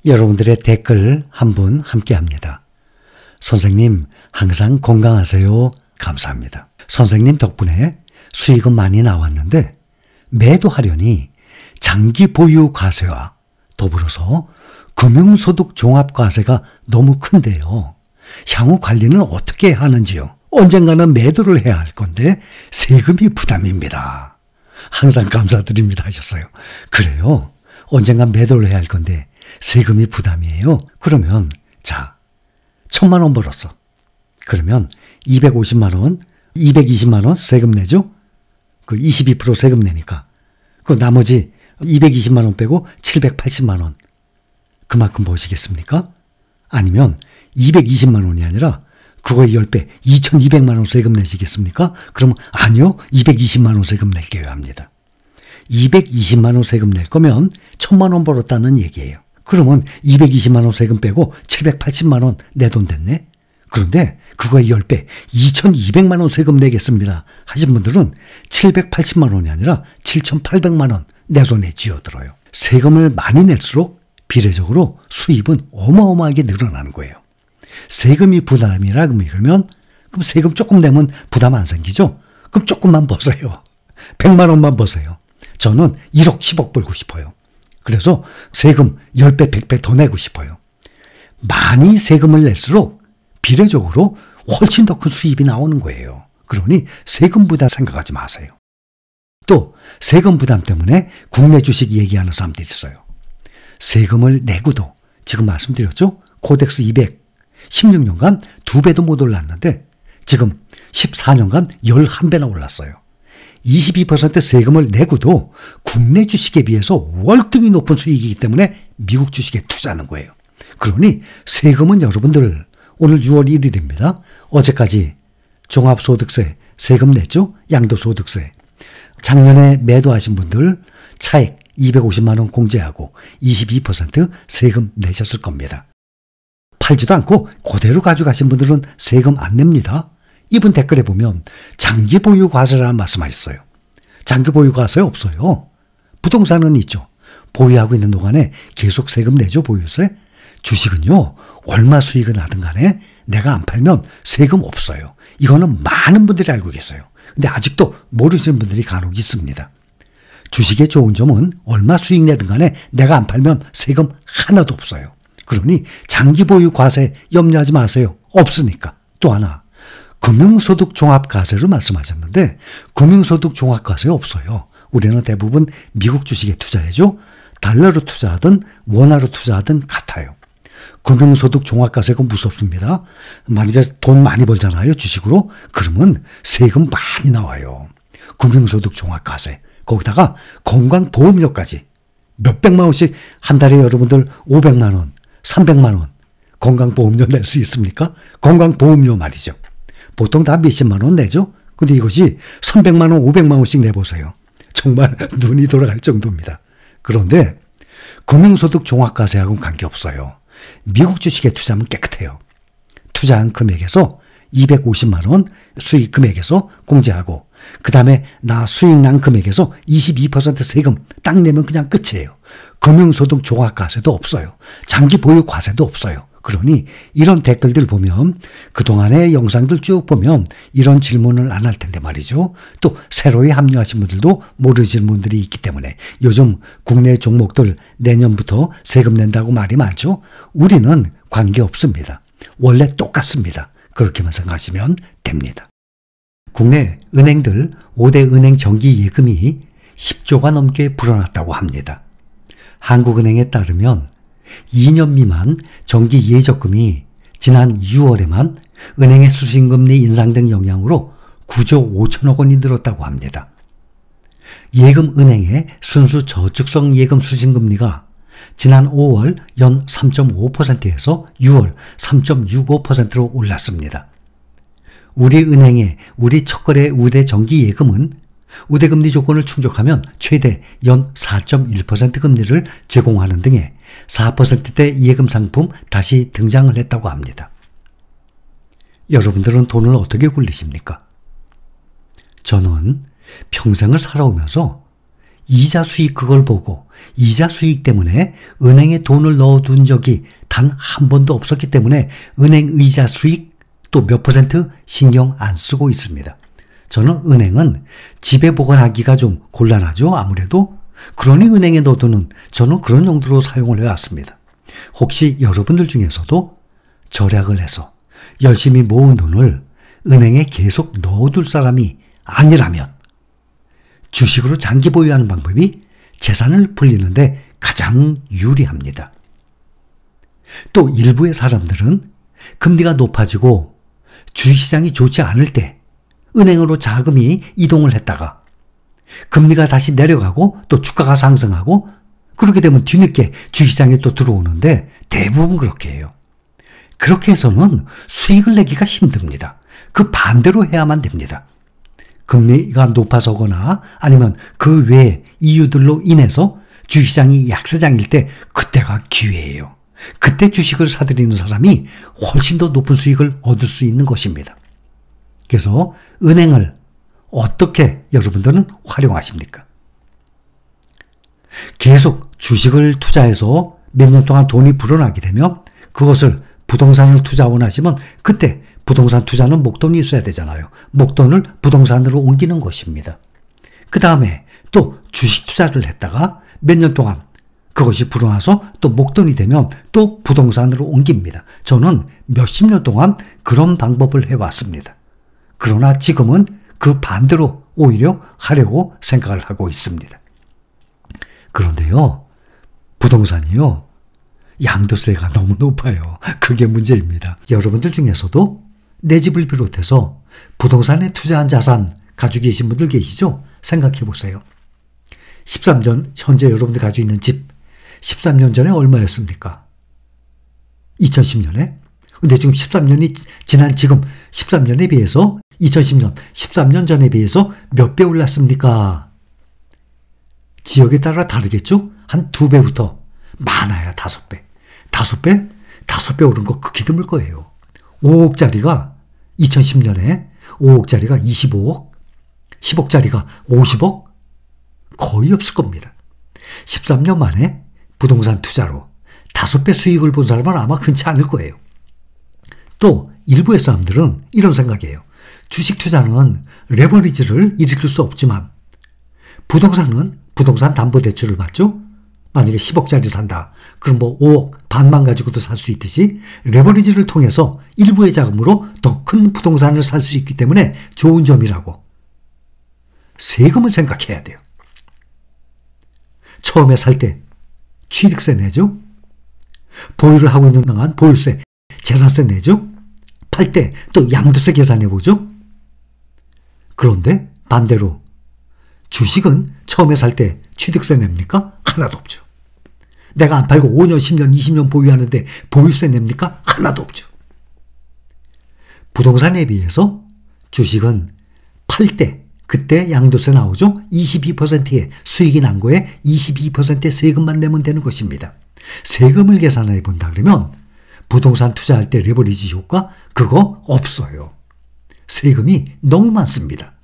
여러분들의 댓글 한 분 함께 합니다. 선생님 항상 건강하세요. 감사합니다. 선생님 덕분에 수익은 많이 나왔는데 매도하려니 장기 보유 과세와 더불어서 금융소득 종합과세가 너무 큰데요. 향후 관리는 어떻게 하는지요? 언젠가는 매도를 해야 할 건데 세금이 부담입니다. 항상 감사드립니다 하셨어요. 그래요. 언젠가 매도를 해야 할 건데 세금이 부담이에요. 그러면 자, 1,000만 원 벌었어. 그러면 250만 원, 220만 원 세금 내죠? 그 22% 세금 내니까. 그 나머지 220만 원 빼고 780만 원. 그만큼 버시겠습니까? 아니면 220만 원이 아니라 그거의 10배 2200만 원 세금 내시겠습니까? 그러면 아니요. 220만 원 세금 낼게요 합니다. 220만 원 세금 낼 거면 1,000만 원 벌었다는 얘기예요. 그러면 220만 원 세금 빼고 780만 원 내 돈 됐네? 그런데 그거의 10배 2200만 원 세금 내겠습니다 하신 분들은 780만 원이 아니라 7800만 원 내 손에 쥐어들어요. 세금을 많이 낼수록 비례적으로 수입은 어마어마하게 늘어나는 거예요. 세금이 부담이라 그러면 그럼 세금 조금 내면 부담 안 생기죠? 그럼 조금만 버세요. 100만 원만 버세요. 저는 1억 10억 벌고 싶어요. 그래서 세금 10배 100배 더 내고 싶어요. 많이 세금을 낼수록 비례적으로 훨씬 더 큰 수입이 나오는 거예요. 그러니 세금 부담 생각하지 마세요. 또 세금 부담 때문에 국내 주식 얘기하는 사람들이 있어요. 세금을 내고도 지금 말씀드렸죠? 코덱스 200 16년간 2배도 못 올랐는데 지금 14년간 11배나 올랐어요. 22% 세금을 내고도 국내 주식에 비해서 월등히 높은 수익이기 때문에 미국 주식에 투자하는 거예요. 그러니 세금은 여러분들 오늘 6월 1일입니다. 어제까지 종합소득세 세금 냈죠? 양도소득세. 작년에 매도하신 분들 차익 250만 원 공제하고 22% 세금 내셨을 겁니다. 팔지도 않고 그대로 가져가신 분들은 세금 안 냅니다. 이분 댓글에 보면 장기 보유 과세라는 말씀하셨어요. 장기 보유 과세 없어요. 부동산은 있죠. 보유하고 있는 동안에 계속 세금 내죠, 보유세. 주식은요, 얼마 수익을 나든 간에 내가 안 팔면 세금 없어요. 이거는 많은 분들이 알고 계세요. 근데 아직도 모르시는 분들이 간혹 있습니다. 주식의 좋은 점은 얼마 수익 내든 간에 내가 안 팔면 세금 하나도 없어요. 그러니 장기 보유 과세 염려하지 마세요. 없으니까. 또 하나, 금융소득 종합과세를 말씀하셨는데 금융소득 종합과세 없어요. 우리는 대부분 미국 주식에 투자해죠. 달러로 투자하든 원화로 투자하든 같아요. 금융소득 종합과세가 무섭습니다. 만약에 돈 많이 벌잖아요, 주식으로. 그러면 세금 많이 나와요. 금융소득 종합과세. 거기다가 건강보험료까지 몇백만 원씩 한 달에 여러분들 500만 원, 300만 원 건강보험료 낼 수 있습니까? 건강보험료 말이죠. 보통 다 몇십만 원 내죠? 근데 이것이 300만 원, 500만 원씩 내보세요. 정말 눈이 돌아갈 정도입니다. 그런데 금융소득 종합과세하고는 관계없어요. 미국 주식에 투자하면 깨끗해요. 투자한 금액에서 250만 원 수익 금액에서 공제하고 그 다음에 나 수익 난 금액에서 22% 세금 딱 내면 그냥 끝이에요. 금융소득 종합과세도 없어요. 장기 보유 과세도 없어요. 그러니 이런 댓글들 보면 그동안의 영상들 쭉 보면 이런 질문을 안 할 텐데 말이죠. 또 새로이 합류하신 분들도 모르시는 분들이 있기 때문에 요즘 국내 종목들 내년부터 세금 낸다고 말이 많죠. 우리는 관계없습니다. 원래 똑같습니다. 그렇게만 생각하시면 됩니다. 국내 은행들 5대 은행 정기 예금이 10조가 넘게 불어났다고 합니다. 한국은행에 따르면 2년 미만 정기 예적금이 지난 6월에만 은행의 수신금리 인상 등 영향으로 9조 5천억 원이 늘었다고 합니다. 예금은행의 순수 저축성 예금 수신금리가 지난 5월 연 3.5%에서 6월 3.65%로 올랐습니다. 우리은행의 우리 첫거래 우대 정기 예금은 우대금리 조건을 충족하면 최대 연 4.1% 금리를 제공하는 등의 4%대 예금 상품 다시 등장을 했다고 합니다. 여러분들은 돈을 어떻게 굴리십니까? 저는 평생을 살아오면서 이자 수익 그걸 보고 이자 수익 때문에 은행에 돈을 넣어둔 적이 단 한 번도 없었기 때문에 은행 이자 수익 또 몇 퍼센트 신경 안 쓰고 있습니다. 저는 은행은 집에 보관하기가 좀 곤란하죠. 아무래도. 그러니 은행에 넣어두는 저는 그런 용도로 사용을 해왔습니다. 혹시 여러분들 중에서도 절약을 해서 열심히 모은 돈을 은행에 계속 넣어둘 사람이 아니라면 주식으로 장기 보유하는 방법이 재산을 불리는데 가장 유리합니다. 또 일부의 사람들은 금리가 높아지고 주식시장이 좋지 않을 때 은행으로 자금이 이동을 했다가 금리가 다시 내려가고 또 주가가 상승하고 그렇게 되면 뒤늦게 주식시장에 또 들어오는데 대부분 그렇게 해요. 그렇게 해서는 수익을 내기가 힘듭니다. 그 반대로 해야만 됩니다. 금리가 높아서거나 아니면 그 외의 이유들로 인해서 주식시장이 약세장일 때 그때가 기회예요. 그때 주식을 사들이는 사람이 훨씬 더 높은 수익을 얻을 수 있는 것입니다. 그래서 은행을 어떻게 여러분들은 활용하십니까? 계속 주식을 투자해서 몇 년 동안 돈이 불어나게 되면 그것을 부동산을 투자 원하시면 그때 부동산 투자는 목돈이 있어야 되잖아요. 목돈을 부동산으로 옮기는 것입니다. 그 다음에 또 주식 투자를 했다가 몇 년 동안 그것이 불어나서 또 목돈이 되면 또 부동산으로 옮깁니다. 저는 몇십 년 동안 그런 방법을 해왔습니다. 그러나 지금은 그 반대로 오히려 하려고 생각을 하고 있습니다. 그런데요, 부동산이요, 양도세가 너무 높아요. 그게 문제입니다. 여러분들 중에서도 내 집을 비롯해서 부동산에 투자한 자산 가지고 계신 분들 계시죠? 생각해 보세요. 13년, 현재 여러분들 가지고 있는 집, 13년 전에 얼마였습니까? 2010년에? 근데 지금 13년이 지난 지금 13년에 비해서 2010년, 13년 전에 비해서 몇 배 올랐습니까? 지역에 따라 다르겠죠? 한 2배부터 많아야 5배. 5배? 5배 오른 거 극히 드물 거예요. 5억짜리가 2010년에 5억짜리가 25억, 10억짜리가 50억? 거의 없을 겁니다. 13년 만에 부동산 투자로 5배 수익을 본 사람은 아마 흔치 않을 거예요. 또 일부의 사람들은 이런 생각이에요. 주식 투자는 레버리지를 일으킬 수 없지만 부동산은 부동산 담보대출을 받죠? 만약에 10억짜리 산다. 그럼 뭐 5억 반만 가지고도 살 수 있듯이 레버리지를 통해서 일부의 자금으로 더 큰 부동산을 살 수 있기 때문에 좋은 점이라고. 세금을 생각해야 돼요. 처음에 살 때 취득세 내죠? 보유를 하고 있는 동안 보유세, 재산세 내죠? 팔 때 또 양도세 계산해보죠? 그런데 반대로 주식은 처음에 살 때 취득세 냅니까? 하나도 없죠. 내가 안 팔고 5년, 10년, 20년 보유하는데 보유세 냅니까? 하나도 없죠. 부동산에 비해서 주식은 팔 때 그때 양도세 나오죠. 22%의 수익이 난 거에 22%의 세금만 내면 되는 것입니다. 세금을 계산해 본다 그러면 부동산 투자할 때 레버리지 효과 그거 없어요. 세금이 너무 많습니다.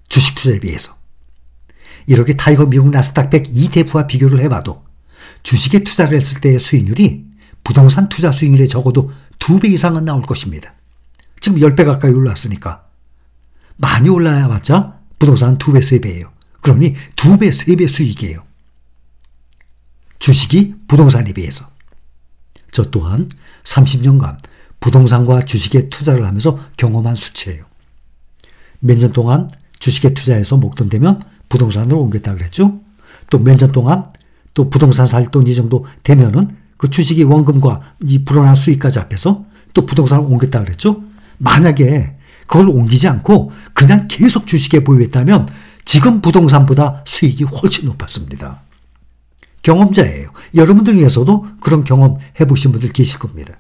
주식 투자에 비해서. 이렇게 타이거 미국 나스닥 100 ETF와 비교를 해봐도 주식에 투자를 했을 때의 수익률이 부동산 투자 수익률에 적어도 2배 이상은 나올 것입니다. 지금 10배 가까이 올랐으니까 많이 올라야 봤자 부동산은 2배, 3배예요. 그러니 2배, 3배 수익이에요. 주식이 부동산에 비해서. 저 또한 30년간 부동산과 주식에 투자를 하면서 경험한 수치예요. 몇 년 동안 주식에 투자해서 목돈 되면 부동산으로 옮겼다 그랬죠. 또 몇 년 동안 또 부동산 살 돈 이 정도 되면은 그 주식이 원금과 이 불어난 수익까지 합해서 또 부동산을 옮겼다 그랬죠. 만약에 그걸 옮기지 않고 그냥 계속 주식에 보유했다면 지금 부동산보다 수익이 훨씬 높았습니다. 경험자예요. 여러분들 중에서도 그런 경험 해보신 분들 계실 겁니다.